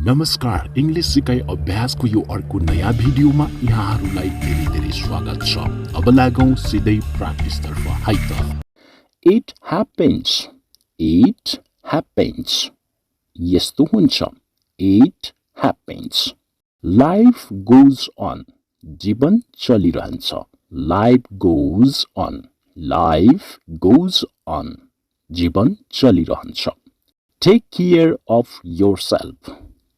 नमस्कार, इंग्लिश सिकाइ अभ्यासको यो अर्को नयाँ भिडियोमा यहाँहरूलाई धेरै धेरै स्वागत छ। अब लागौं सिधै प्र्याक्टिसतर्फ है त। It happens. It happens. यस्तो हुन्छ। It happens. Life goes on. जीवन चलिरहन्छ। Life goes on. Life goes on. जीवन चलिरहन्छ। Take care of yourself.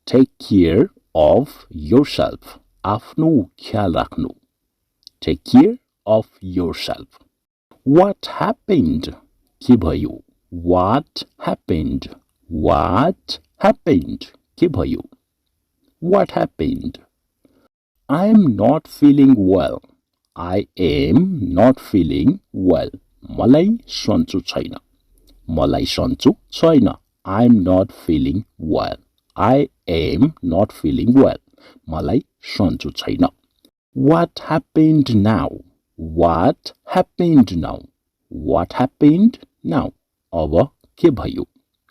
Take care of yourself. आफ्नो ख्याल राख्नु. Take care of yourself. What happened? के भयो? What happened? What happened? के भयो? What happened? I am not feeling well. I am not feeling well. मलाई सन्चो छैन. मलाई सन्चो छैन. I am not feeling well. I am not feeling well. मलाई सन्चो छैन. What happened now? What happened now? What happened now? अब के भयो?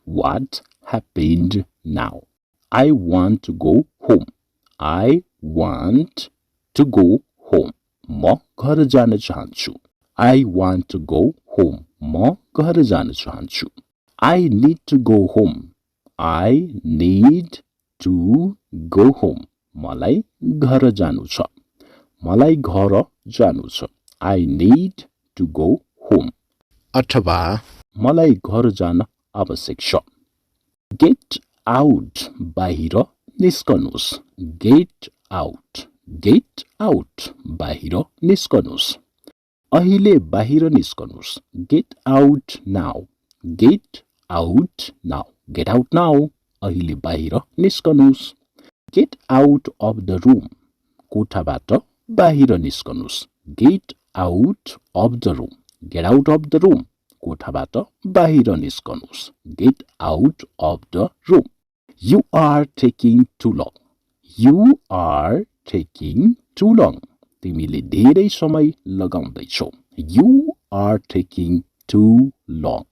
What happened now? I want to go home. I want to go home. म घर जान चाहन्छु. I want to go home. म घर जान चाहन्छु. I need to go home. I need to go home. मलाई घर जानु छ. मलाई घर जानु छ. I need to go home. अथवा मलाई घर जान आवश्यक छ. Get out. बाहिर निस्कनुस्. Get out. Get out. बाहिर निस्कनुस्. अहिले बाहिर निस्कनुस्. Get out now. Get out now. Get out now. अहिले बाहिर निस्कनुस्. Get out of the room. कोठाबाट बाहिर निस्कनुस्. Get out of the room. Get out of the room. कोठाबाट बाहिर निस्कनुस्. Get out of the room. You are taking too long. You are taking too long. तिमीले धेरै समय लगाउँदैछौ. You are taking too long.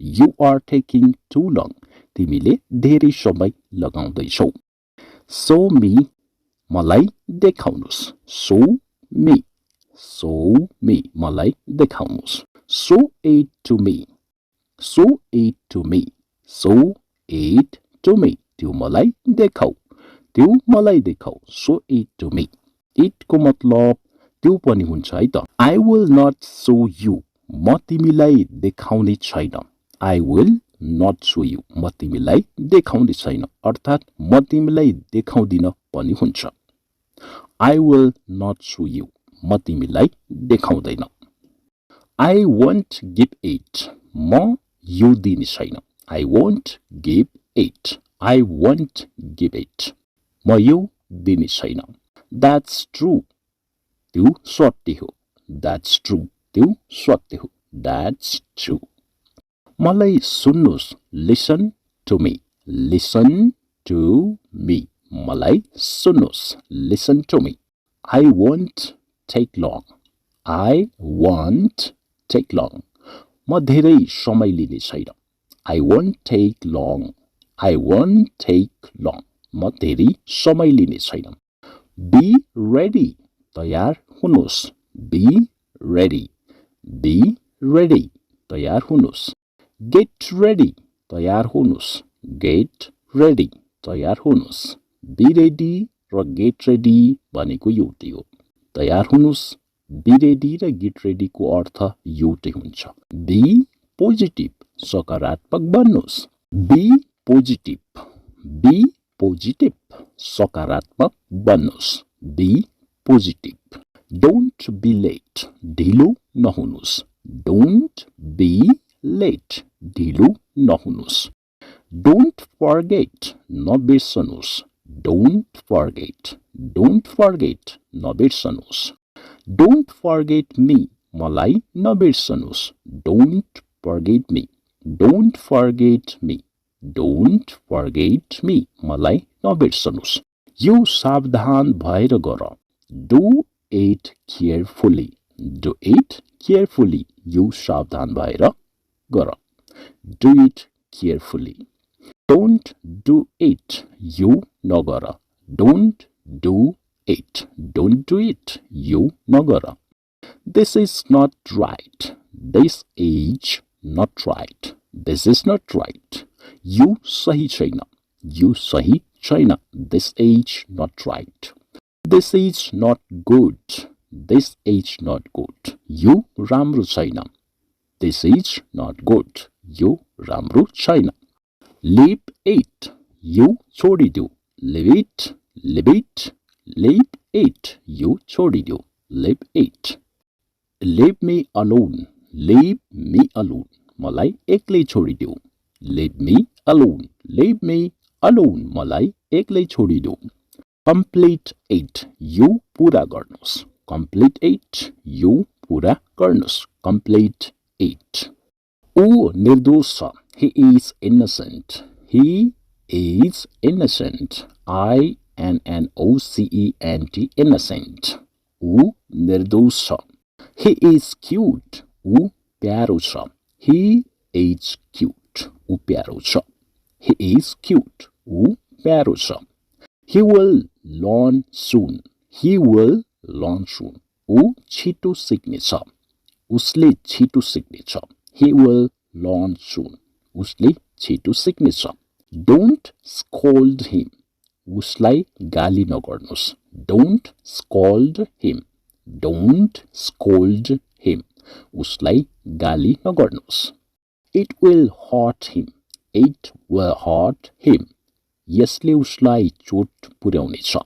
You are taking too long. तिमीले धेरै समय लगाउँदैछौ. Show me. मलाई देखाउनुस्. Show me. Show me. मलाई देखाउनुस्. Show it to me. Show it to me. Show it to me. त्यो मलाई देखाऊ. त्यो मलाई देखाऊ. Show it to me. It को मतलब त्यो पनि हुन्छ है त. I will not show you. म तिमीलाई देखाउने छैन. I will not show you. म तिमीलाई देखाउने छैन. अर्थात् म तिमीलाई देखाउँदिन पनि हुन्छ. I will not show you. म तिमीलाई देखाउँदैन. I won't give it. म यो दिने छैन. I won't give it. I won't give it. म यो दिने छैन. That's true. त्यो सत्य हो. That's true. त्यो सत्य हो. That's true. मलाई सुन्नुस्. Listen to me. Listen to me. मलाई सुन्नुस्. Listen to me. I won't take long. I won't take long. म धेरै समय लिने छैन. I won't take long. I won't take long. म धेरै समय लिने छैन. Be ready. तयार हुनुस्. Be ready. Be ready. तयार हुनुस्. Get ready. तयार हुनुस्. Get ready. तयार हुनुस्. Be ready र get ready भनेको एउटै हो. तयार हुनुस्. Be ready र get ready को अर्थ एउटै हुन्छ. Be positive. सकारात्मक बन्नुस्. Be positive. Be positive. सकारात्मक बन्नुस्. Be positive. Don't be late. ढिलो नहुनुस्. Don't be late. ढिलो नहुनुस्. Don't forget. नबिर्सनुस्. Don't forget. Don't forget. नबिर्सनुस्. Don't forget me. मलाई नबिर्सनुस्. Don't forget me. Don't forget me. Don't forget me. मलाई नबिर्सनुस्. यो सावधान भएर गर. Do it carefully. Do it carefully. यो सावधान भएर गर. Do it carefully. Don't do it. You nagara. Don't do it. Don't do it. You nagara. This is not right. This is not right. This is not right. You sahi chaina. You sahi chaina. This is not right. This is not good. This is not good. You राम्रो छैन. This is not good. You राम्रो छैन. Leave it. You छोडिदेऊ. Leave it. Leave it. Leave it. You छोडिदेऊ. Leave it. Leave me alone. Leave me alone. मलाई एक्लै छोडिदेऊ. Leave me alone. Leave me alone. मलाई एक्लै छोडिदेऊ. Complete it. You पुरा गर्नुस्. Complete it. You पुरा गर्नुस्. Complete it. ऊ निर्दोष छ. He is innocent. He is innocent. INNOCENT. Innocent. ऊ निर्दोष छ. He is cute. ऊ प्यारो छ. He is cute. ऊ प्यारो छ. He is cute. ऊ प्यारो छ. He will learn soon. He will learn soon. ऊ छिटो सिक्नेछ. उसले छिटो सिक्नेछ. He will learn soon. उसले छिटो सिक्नेछ. Don't scold him. उसलाई गाली नगर्नुस्. Don't scold him. Don't scold him. उसलाई गाली नगर्नुस्. It will hurt him. It will hurt him. यसले उसलाई चोट पुर्याउनेछ.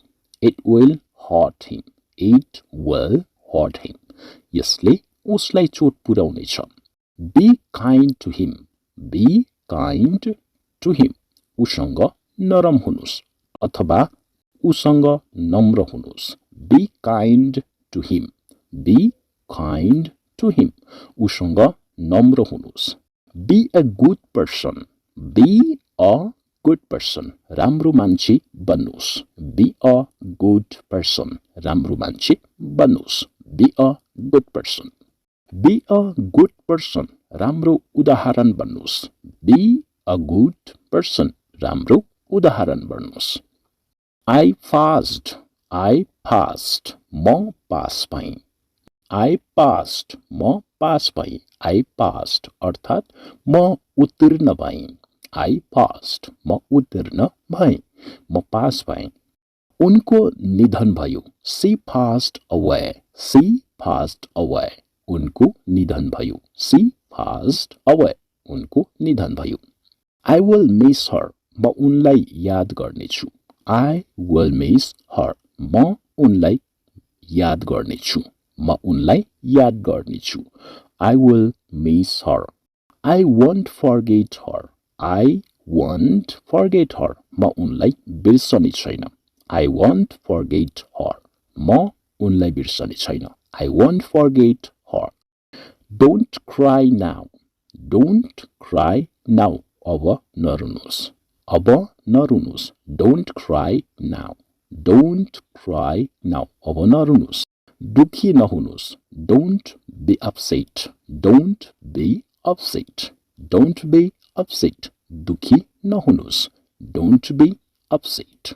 It will hurt him. It will hurt him. यसले उसलाई चोट पुर्याउनेछ. Be kind to him. Be kind to him. उसँग नरम हुनुस् अथवा उसँग नम्र हुनुस्. Be kind to him. Be kind to him. उसँग नम्र हुनुस्. Be a good person. Be a good person. राम्रो मान्छे बन्नुस्. Be a good person. राम्रो मान्छे बन्नुस्. Be a good person. Be a good person. राम्रो उदाहरण बन्नुस्. Be a good person. राम्रो उदाहरण बन्नुस्. I passed. I passed. म पास भएँ. I passed. म पास भएँ. I passed अर्थात् म उत्तीर्ण भएँ. I passed. म उत्तीर्ण भएँ. म पास भएँ. उनको निधन भयो. She passed away. She passed away. उनको निधन भयो. She passed away. उनको निधन भयो. I will miss her. म उनलाई याद गर्नेछु. I will miss her. म उनलाई याद गर्नेछु. म उनलाई याद गर्नेछु. I will miss her. I won't forget her. I won't forget her. म उनलाई बिर्सने छैन. I won't forget her. म उनलाई बिर्सने छैन. I won't forget her. Don't cry now. Don't cry now. अब नरुनुस्. अब नरुनुस्. Don't cry now. Don't cry now. अब नरुनुस्. दुखी नहुनुस्. Don't be upset. Don't be upset. Don't be upset. दुखी नहुनुस्. Don't be upset.